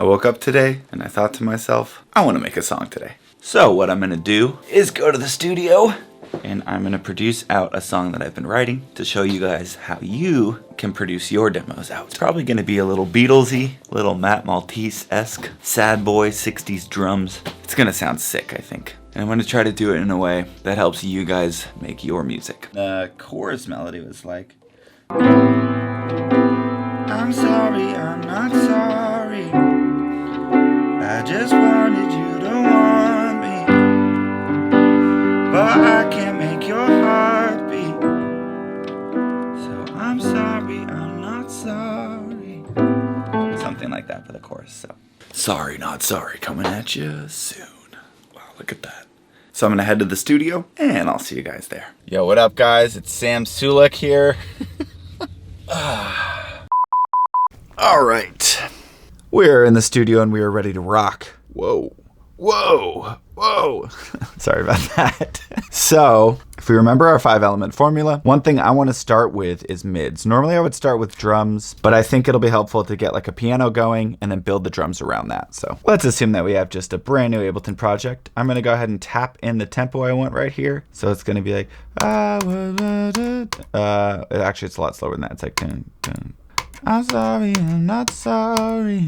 I woke up today and I thought to myself, I want to make a song today. So what I'm going to do is go to the studio and I'm going to produce out a song that I've been writing to show you guys how you can produce your demos out. It's probably going to be a little Beatles-y, little Matt Maltese-esque, sad boy 60s drums. It's going to sound sick, I think. And I'm going to try to do it in a way that helps you guys make your music. The chorus melody was like, I'm sorry, I'm not sorry. I just wanted you to want me, but I can't make your heart beat. So I'm sorry, I'm not sorry. Something like that for the chorus. So sorry, not sorry, coming at you soon. Wow, look at that. So I'm gonna head to the studio and I'll see you guys there. Yo, what up guys? It's Sam Sulek here. All right, we're in the studio and we are ready to rock. Whoa, whoa, whoa. Sorry about that. So if we remember our 5-element formula, one thing I want to start with is mids. Normally I would start with drums, but I think it'll be helpful to get like a piano going and then build the drums around that. So let's assume that we have just a brand new Ableton project. I'm going to go ahead and tap in the tempo I want right here. So it's going to be like, actually it's a lot slower than that. It's like, I'm sorry, I'm not sorry.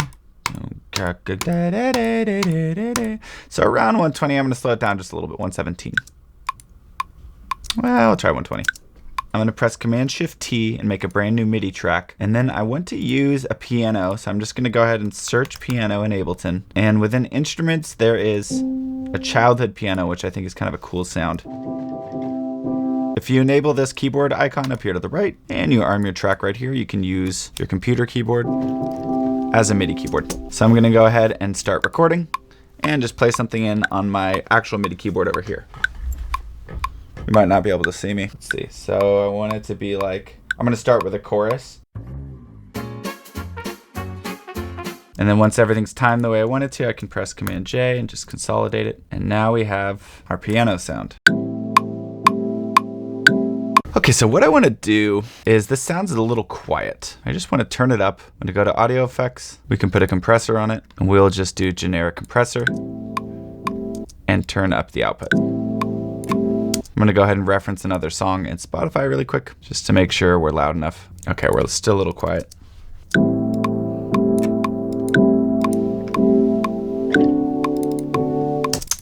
So around 120, I'm going to slow it down just a little bit, 117. Well, I'll try 120. I'm going to press Command-Shift-T and make a brand new MIDI track. And then I want to use a piano, so I'm just going to go ahead and search piano in Ableton. And within instruments, there is a childhood piano, which I think is kind of a cool sound. If you enable this keyboard icon up here to the right, and you arm your track right here, you can use your computer keyboard as a MIDI keyboard. So I'm going to go ahead and start recording and just play something in on my actual MIDI keyboard over here. You might not be able to see me. Let's see. So I want it to be like, I'm going to start with a chorus. And then once everything's timed the way I want it to, I can press Command J and just consolidate it. And now we have our piano sound. Okay, so what I want to do is, this sounds a little quiet. I just want to turn it up. I'm going to go to Audio Effects. We can put a compressor on it, and we'll just do generic compressor and turn up the output. I'm going to go ahead and reference another song in Spotify really quick, just to make sure we're loud enough. Okay, we're still a little quiet.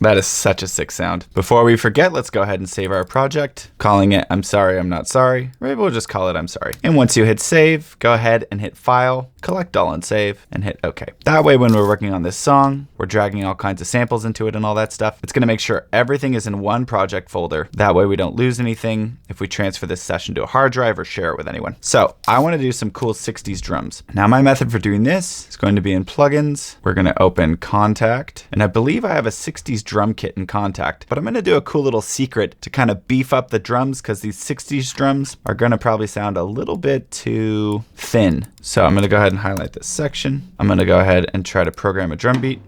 That is such a sick sound. Before we forget, let's go ahead and save our project, calling it I'm Sorry, I'm Not Sorry. Maybe we'll just call it I'm Sorry. And once you hit save, go ahead and hit File, Collect All and Save, and hit OK. That way, when we're working on this song, we're dragging all kinds of samples into it and all that stuff. It's gonna make sure everything is in one project folder. That way we don't lose anything if we transfer this session to a hard drive or share it with anyone. So I wanna do some cool 60s drums. Now my method for doing this is going to be in plugins. We're gonna open Contact, and I believe I have a 60s drum kit in Contact, but I'm gonna do a cool little secret to kind of beef up the drums, because these 60s drums are gonna probably sound a little bit too thin. So I'm gonna go ahead and highlight this section. I'm gonna go ahead and try to program a drum beat.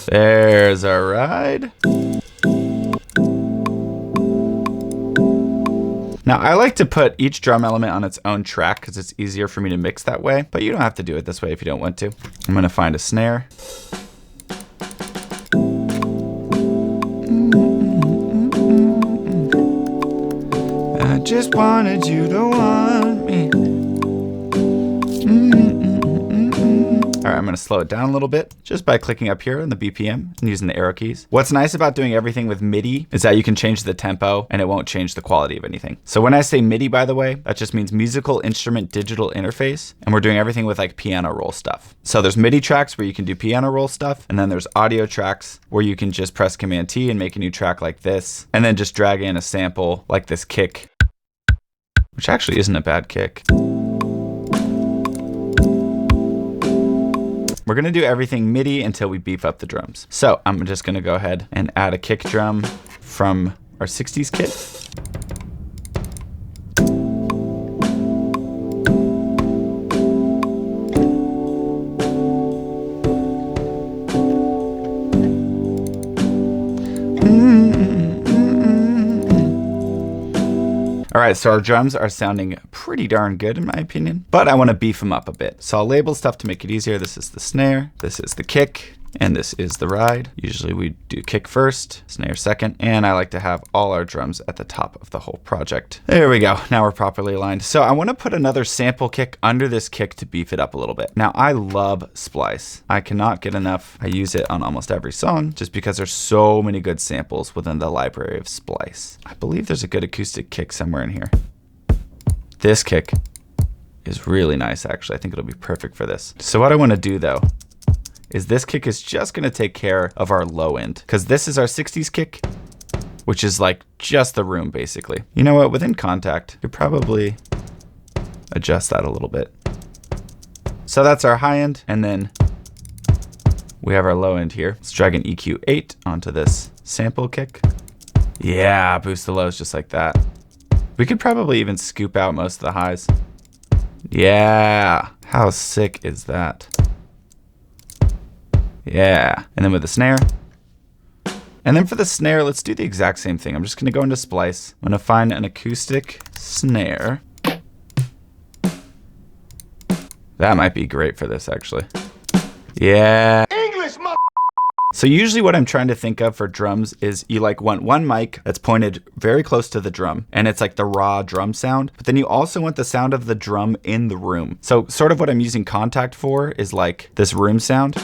There's a ride. Now I like to put each drum element on its own track because it's easier for me to mix that way, but you don't have to do it this way if you don't want to. I'm gonna find a snare. I just wanted you to want me. All right, I'm gonna slow it down a little bit just by clicking up here on the BPM and using the arrow keys. What's nice about doing everything with MIDI is that you can change the tempo and it won't change the quality of anything. So when I say MIDI, by the way, that just means musical instrument digital interface. And we're doing everything with like piano roll stuff. So there's MIDI tracks where you can do piano roll stuff. And then there's audio tracks where you can just press Command T and make a new track like this. And then just drag in a sample like this kick, which actually isn't a bad kick. We're gonna do everything MIDI until we beef up the drums. So I'm just gonna go ahead and add a kick drum from our 60s kit. All All right, so our drums are sounding pretty darn good in my opinion, but I want to beef them up a bit. So I'll label stuff to make it easier. This is the snare, this is the kick, and this is the ride. Usually we do kick first, snare second, and I like to have all our drums at the top of the whole project. There we go, now we're properly aligned. So I want to put another sample kick under this kick to beef it up a little bit. Now I love Splice. I cannot get enough. I use it on almost every song just because there's so many good samples within the library of Splice. I believe there's a good acoustic kick somewhere in here. This kick is really nice actually. I think it'll be perfect for this. So what I want to do though is this kick is just gonna take care of our low end, because this is our 60s kick, which is like just the room basically. You know what, within Kontakt, you probably adjust that a little bit. So that's our high end, and then we have our low end here. Let's drag an EQ 8 onto this sample kick. Yeah, boost the lows just like that. We could probably even scoop out most of the highs. Yeah, how sick is that? Yeah, and then with the snare. And then for the snare, let's do the exact same thing. I'm just gonna go into Splice. I'm gonna find an acoustic snare. That might be great for this actually. Yeah. English, so usually what I'm trying to think of for drums is you like want one mic that's pointed very close to the drum, and it's like the raw drum sound, but then you also want the sound of the drum in the room. So sort of what I'm using Kontakt for is like this room sound.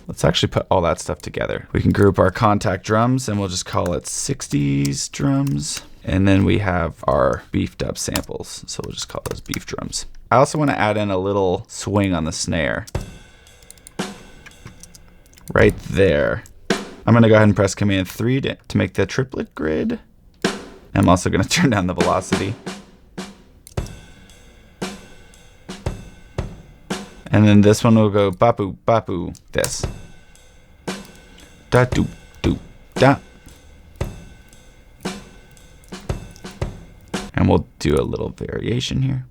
Let's actually put all that stuff together. We can group our Kontakt drums and we'll just call it 60s drums. And then we have our beefed up samples. So we'll just call those beef drums. I also want to add in a little swing on the snare. Right there. I'm going to go ahead and press Command 3 to make the triplet grid. I'm also going to turn down the velocity. And then this one will go bapu, bapu, this. Da do do da. And we'll do a little variation here.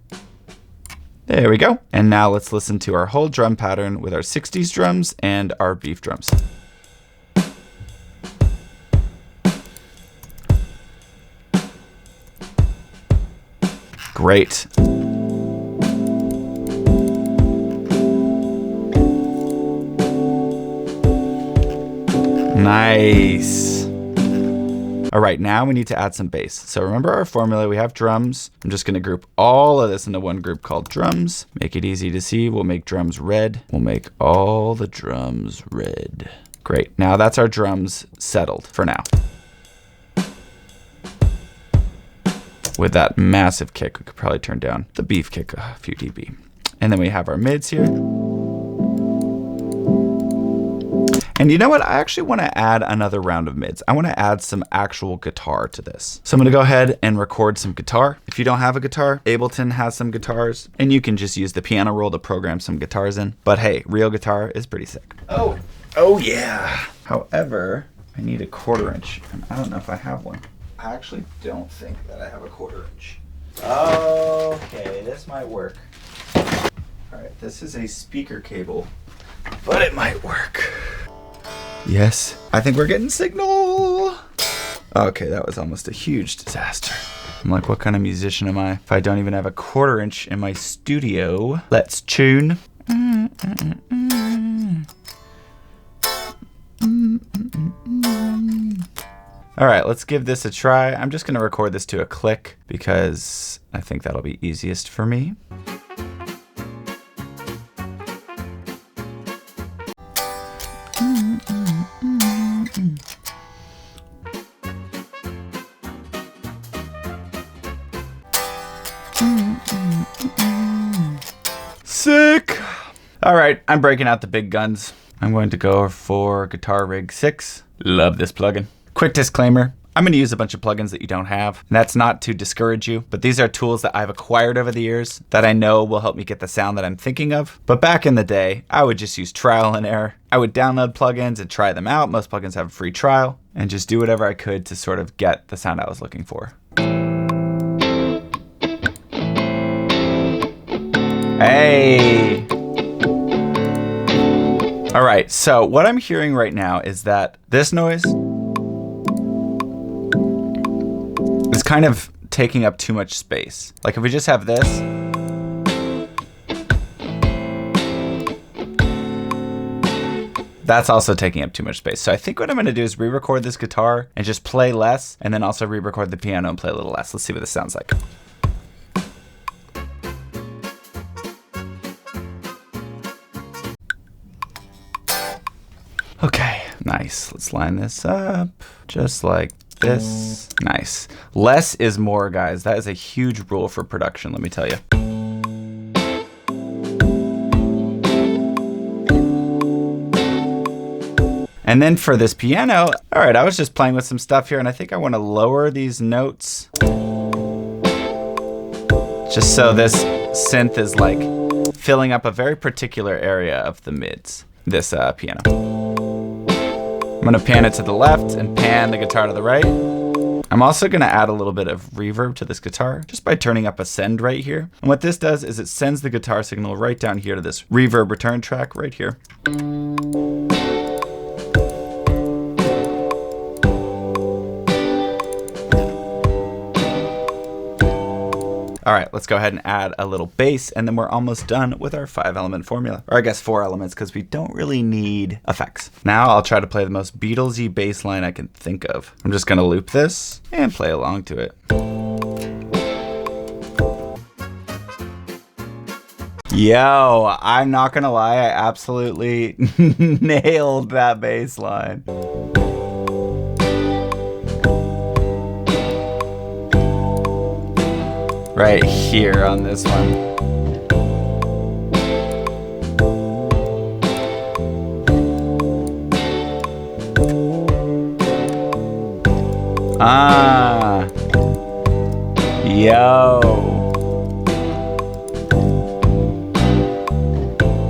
There we go. And now let's listen to our whole drum pattern with our 60s drums and our beef drums. Great. Nice. All right, now we need to add some bass. So remember our formula, we have drums. I'm just gonna group all of this into one group called drums. Make it easy to see, we'll make drums red. We'll make all the drums red. Great, now that's our drums settled for now. With that massive kick, we could probably turn down the beef kick a few dB. And then we have our mids here. And you know what? I actually want to add another round of mids. I want to add some actual guitar to this. So I'm going to go ahead and record some guitar. If you don't have a guitar, Ableton has some guitars, and you can just use the piano roll to program some guitars in. But hey, real guitar is pretty sick. Oh yeah. However, I need a 1/4 inch, and I don't know if I have one. I actually don't think that I have a 1/4 inch. Okay, this might work. All right, this is a speaker cable, but it might work. Yes, I think we're getting signal. Okay, that was almost a huge disaster. I'm like, what kind of musician am I if I don't even have a 1/4 inch in my studio? Let's tune. All right, let's give this a try. I'm just gonna record this to a click because I think that'll be easiest for me. Sick. All right, I'm breaking out the big guns. I'm going to go for Guitar Rig 6. Love this plugin. Quick disclaimer, I'm going to use a bunch of plugins that you don't have. And that's not to discourage you, but these are tools that I've acquired over the years that I know will help me get the sound that I'm thinking of. But back in the day, I would just use trial and error. I would download plugins and try them out. Most plugins have a free trial, and just do whatever I could to sort of get the sound I was looking for. Hey. All right, so what I'm hearing right now is that this noise is kind of taking up too much space. Like if we just have this, that's also taking up too much space. So I think what I'm gonna do is re-record this guitar and just play less, and then also re-record the piano and play a little less. Let's see what this sounds like. Okay, nice. Let's line this up just like this. Nice. Less is more, guys. That is a huge rule for production, let me tell you. And then for this piano, all right, I was just playing with some stuff here, and I think I want to lower these notes just so this synth is like filling up a very particular area of the mids, this piano. I'm gonna pan it to the left and pan the guitar to the right. I'm also gonna add a little bit of reverb to this guitar just by turning up a send right here. And what this does is it sends the guitar signal right down here to this reverb return track right here. All right, let's go ahead and add a little bass, and then we're almost done with our 5-element formula. Or I guess 4 elements, because we don't really need effects. Now I'll try to play the most Beatles-y bass line I can think of. I'm just gonna loop this and play along to it. Yo, I'm not gonna lie, I absolutely nailed that bass line. Right here on this one. Ah, yo.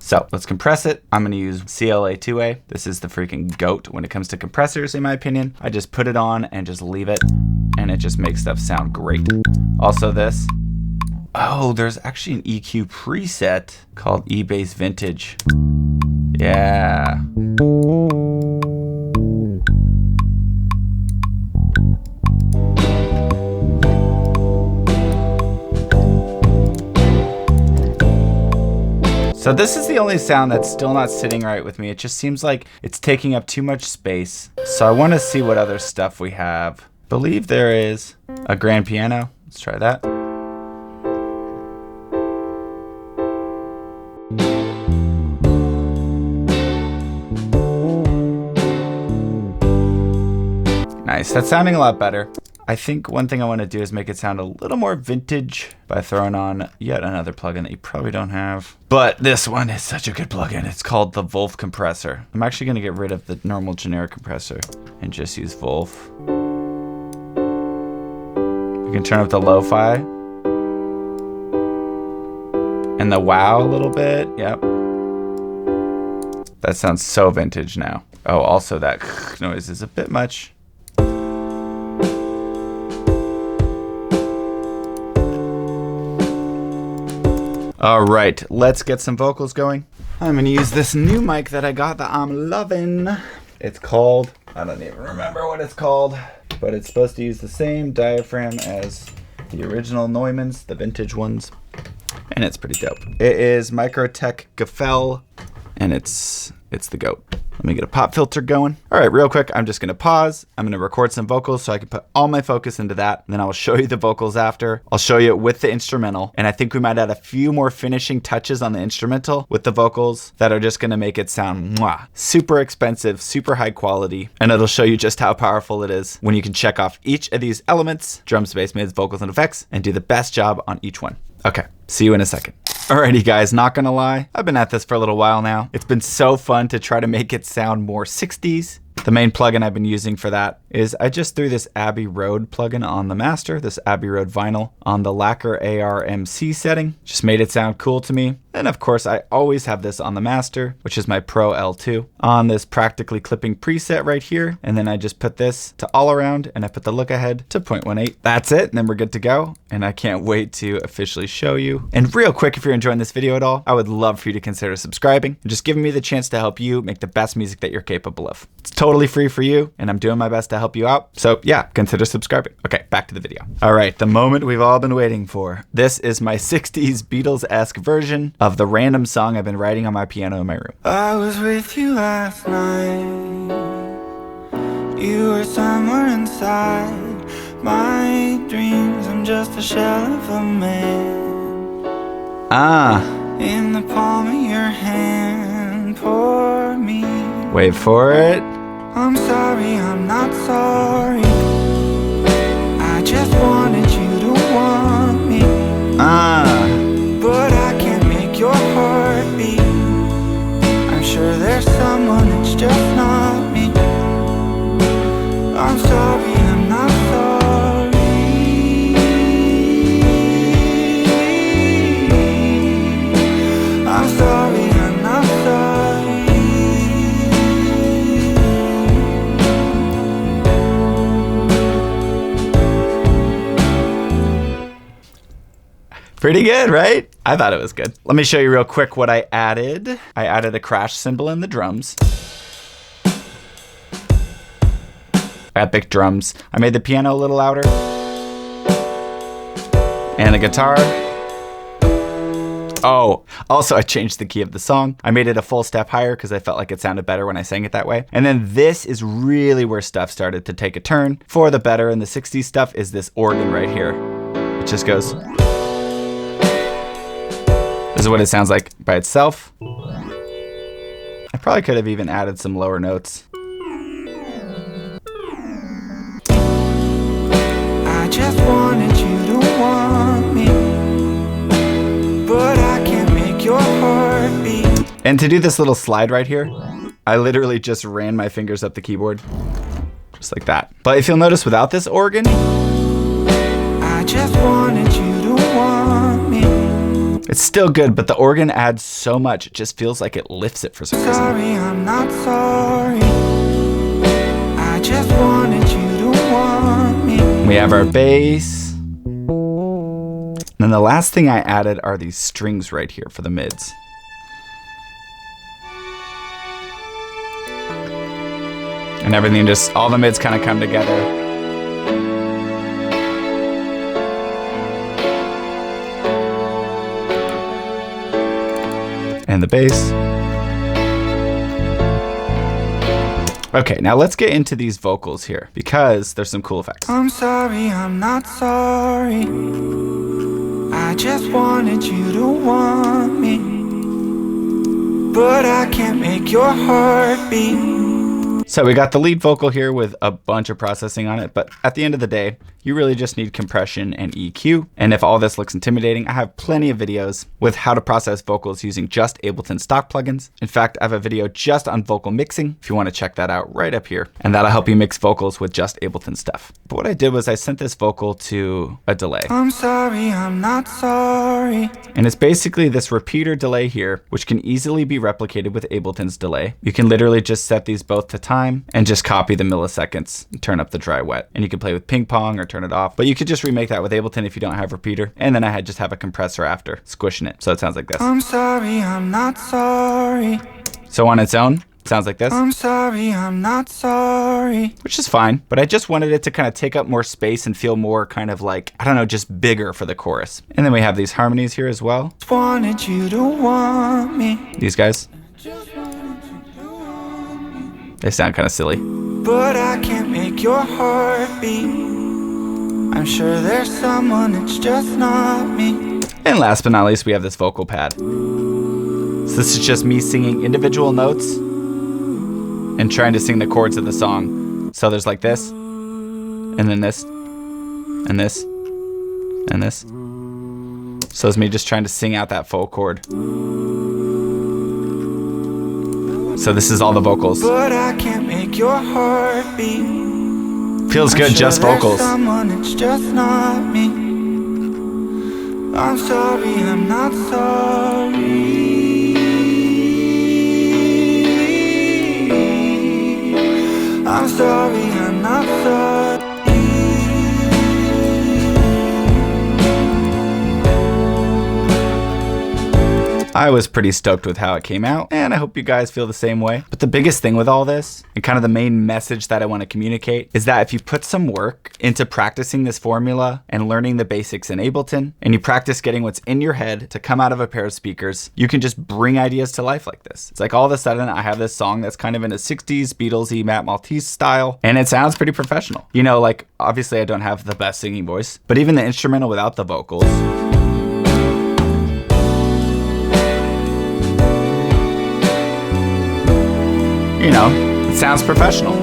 So let's compress it. I'm gonna use CLA2A. This is the freaking GOAT when it comes to compressors, in my opinion. I just put it on and just leave it, and it just makes stuff sound great. Also this. Oh, there's actually an EQ preset called eBass Vintage. Yeah. So this is the only sound that's still not sitting right with me. It just seems like it's taking up too much space. So I want to see what other stuff we have. I believe there is a grand piano. Let's try that. Nice, that's sounding a lot better. I think one thing I want to do is make it sound a little more vintage by throwing on yet another plugin that you probably don't have. But this one is such a good plugin. It's called the Wolf compressor. I'm actually going to get rid of the normal generic compressor and just use Wolf. You can turn up the lo-fi and the wow a little bit. Yep. That sounds so vintage now. Oh, also that noise is a bit much. All right, let's get some vocals going. I'm gonna use this new mic that I got that I'm loving. It's called, I don't even remember what it's called, but it's supposed to use the same diaphragm as the original Neumann's, the vintage ones, and it's pretty dope. It is Microtech Gefell, and it's the GOAT. Let me get a pop filter going. All right, real quick, I'm just gonna pause. I'm gonna record some vocals so I can put all my focus into that. And then I will show you the vocals after. I'll show you it with the instrumental. And I think we might add a few more finishing touches on the instrumental with the vocals that are just gonna make it sound mwah, super expensive, super high quality. And it'll show you just how powerful it is when you can check off each of these elements, drums, bass, mids, vocals, and effects, and do the best job on each one. Okay, see you in a second. Alrighty guys, not gonna lie, I've been at this for a little while now. It's been so fun to try to make it sound more 60s. The main plugin I've been using for that is I just threw this Abbey Road plugin on the master, this Abbey Road vinyl on the Lacquer ARMC setting. Just made it sound cool to me. And of course, I always have this on the master, which is my Pro L2, on this practically clipping preset right here. And then I just put this to all around, and I put the look ahead to 0.18. That's it, and then we're good to go. And I can't wait to officially show you. And real quick, if you're enjoying this video at all, I would love for you to consider subscribing and just giving me the chance to help you make the best music that you're capable of. It's totally free for you, and I'm doing my best to help you out. So yeah, consider subscribing. Okay, back to the video. All right, the moment we've all been waiting for. This is my 60s Beatles-esque version of the random song I've been writing on my piano in my room. I was with you last night. You were somewhere inside my dreams. I'm just a shell of a man. In the palm of your hand, pour me. Wait for it. I'm sorry, I'm not sorry. I just wanted you to want me. But I can't make your heart beat. I'm sure there's someone, it's just not me. I'm sorry, I'm not sorry. I'm sorry, I'm not sorry. Pretty good, right? I thought it was good. Let me show you real quick what I added. I added a crash cymbal in the drums. Epic drums. I made the piano a little louder. And the guitar. Oh, also I changed the key of the song. I made it a full step higher because I felt like it sounded better when I sang it that way. And then this is really where stuff started to take a turn for the better. And the 60s stuff is this organ right here. It just goes. This is what it sounds like by itself. I probably could have even added some lower notes. I just wanted you to want me, but I can't make your heart beat. And to do this little slide right here, I literally just ran my fingers up the keyboard, just like that. But if you'll notice without this organ, I just wanted you to want me. It's still good, but the organ adds so much, it just feels like it lifts it for some reason. Sorry, I'm not sorry. I just wanted you to want me. We have our bass. And then the last thing I added are these strings right here for the mids. And everything just, all the mids kind of come together. And the bass. Okay, now let's get into these vocals here because there's some cool effects. I'm sorry, I'm not sorry. I just wanted you to want me, but I can't make your heart beat. So we got the lead vocal here with a bunch of processing on it, but at the end of the day, you really just need compression and EQ. And if all this looks intimidating, I have plenty of videos with how to process vocals using just Ableton stock plugins. In fact, I have a video just on vocal mixing if you want to check that out right up here. And that'll help you mix vocals with just Ableton stuff. But what I did was I sent this vocal to a delay. I'm sorry, I'm not sorry. And it's basically this repeater delay here, which can easily be replicated with Ableton's delay. You can literally just set these both to time and just copy the milliseconds and turn up the dry wet. And you can play with ping pong or turn it off, but you could just remake that with Ableton if you don't have repeater. And then I just have a compressor after squishing it. So it sounds like this. I'm sorry, I'm not sorry. So on its own, it sounds like this. I'm sorry, I'm not sorry. Which is fine, but I just wanted it to kind of take up more space and feel more kind of like, I don't know, just bigger for the chorus. And then we have these harmonies here as well. Wanted you to want me. These guys. They sound kind of silly. But I can't make your heart beat. I'm sure there's someone, it's just not me. And last but not least, we have this vocal pad. So this is just me singing individual notes and trying to sing the chords of the song. So there's like this, and then this, and this, and this. So it's me just trying to sing out that full chord. So this is all the vocals. But I can't make your heart beat. Feels good, just vocals. Someone, it's just not me. I'm sorry, I'm not sorry. I'm sorry, I'm not sorry. I was pretty stoked with how it came out, and I hope you guys feel the same way. But the biggest thing with all this, and kind of the main message that I want to communicate, is that if you put some work into practicing this formula and learning the basics in Ableton, and you practice getting what's in your head to come out of a pair of speakers, you can just bring ideas to life like this. It's like all of a sudden I have this song that's kind of in a 60s Beatles-y Matt Maltese style, and it sounds pretty professional. You know, like obviously I don't have the best singing voice, but even the instrumental without the vocals, you know, it sounds professional.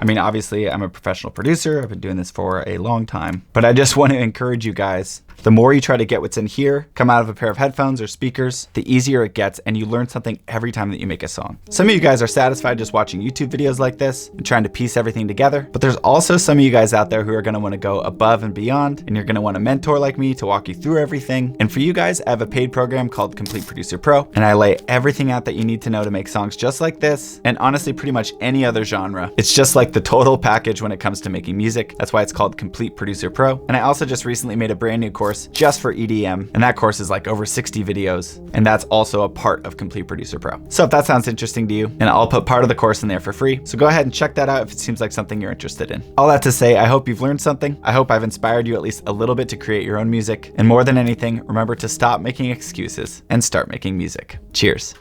I mean, obviously, I'm a professional producer. I've been doing this for a long time. But I just want to encourage you guys, the more you try to get what's in here, come out of a pair of headphones or speakers, the easier it gets, and you learn something every time that you make a song. Some of you guys are satisfied just watching YouTube videos like this and trying to piece everything together, but there's also some of you guys out there who are gonna wanna go above and beyond, and you're gonna want a mentor like me to walk you through everything. And for you guys, I have a paid program called Complete Producer Pro, and I lay everything out that you need to know to make songs just like this, and honestly, pretty much any other genre. It's just like the total package when it comes to making music. That's why it's called Complete Producer Pro. And I also just recently made a brand new course just for EDM, and that course is like over 60 videos, and that's also a part of Complete Producer Pro. So if that sounds interesting to you, and I'll put part of the course in there for free, so go ahead and check that out if it seems like something you're interested in. All that to say, I hope you've learned something. I hope I've inspired you at least a little bit to create your own music, and more than anything, remember to stop making excuses and start making music. Cheers.